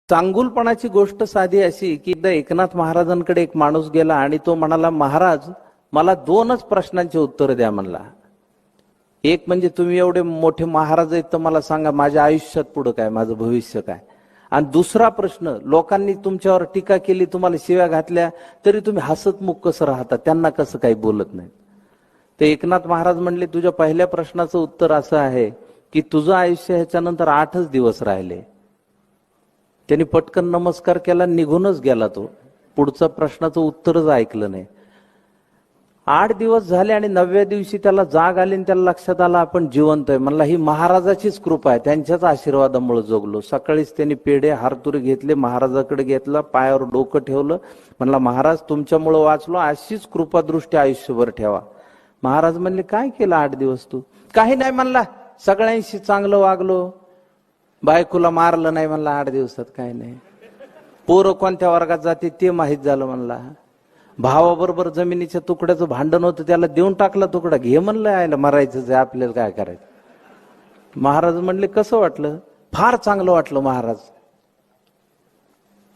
चांगुलपणाची गोष्ट साधी अशी की एकदा एकनाथ महाराजांकडे एक माणूस गेला आणि तो म्हणाला, महाराज मला दोनच प्रश्नांचे उत्तर द्या म्हणला. एक म्हणजे तुम्ही एवढे मोठे महाराज आहेत तर मला सांगा माझ्या आयुष्यात पुढे काय, माझं भविष्य काय. आणि दुसरा प्रश्न, लोकांनी तुमच्यावर टीका केली, तुम्हाला शिव्या घातल्या तरी तुम्ही हसतमुख कसं राहता, त्यांना कसं काही बोलत नाही. ते एकनाथ महाराज म्हणले, तुझ्या पहिल्या प्रश्नाचं उत्तर असं आहे की तुझं आयुष्य ह्याच्यानंतर 8च दिवस राहिले. त्यांनी पटकन नमस्कार केला, निघूनच गेला. तो पुढचा प्रश्नाचं उत्तरच ऐकलं नाही. 8 दिवस झाले आणि 9व्या दिवशी त्याला जाग आली आणि त्याला लक्षात आलं आपण जिवंत आहे. म्हणला ही महाराजाचीच कृपा आहे, त्यांच्याच आशीर्वादामुळे जगलो. सकाळीच त्यांनी पेढे हारतुरे घेतले, महाराजाकडे घेतला, पायावर डोकं ठेवलं. म्हणला महाराज तुमच्यामुळे वाचलो, अशीच कृपादृष्टी आयुष्यभर ठेवा. महाराज म्हणले काय केलं 8 दिवस तू? काही नाही म्हणला, सगळ्यांशी चांगलं वागलो, बायकोला मारलं नाही म्हणला 8 दिवसात. काय नाही, पोरं कोणत्या वर्गात जाते ते माहित झालं म्हणला. भावाबरोबर जमिनीच्या तुकड्याचं भांडण होतं, त्याला देऊन टाकला तुकडा, घे म्हणलं, आयला मरायचंच आहे आपल्याला, काय करायचं. महाराज म्हणले कसं वाटलं? फार चांगलं वाटलं महाराज.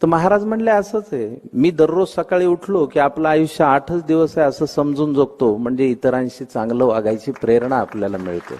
तर महाराज म्हणले असंच आहे, मी दररोज सकाळी उठलो की आपलं आयुष्य 8च दिवस आहे असं समजून जगतो, म्हणजे इतरांशी चांगलं वागायची प्रेरणा आपल्याला मिळते.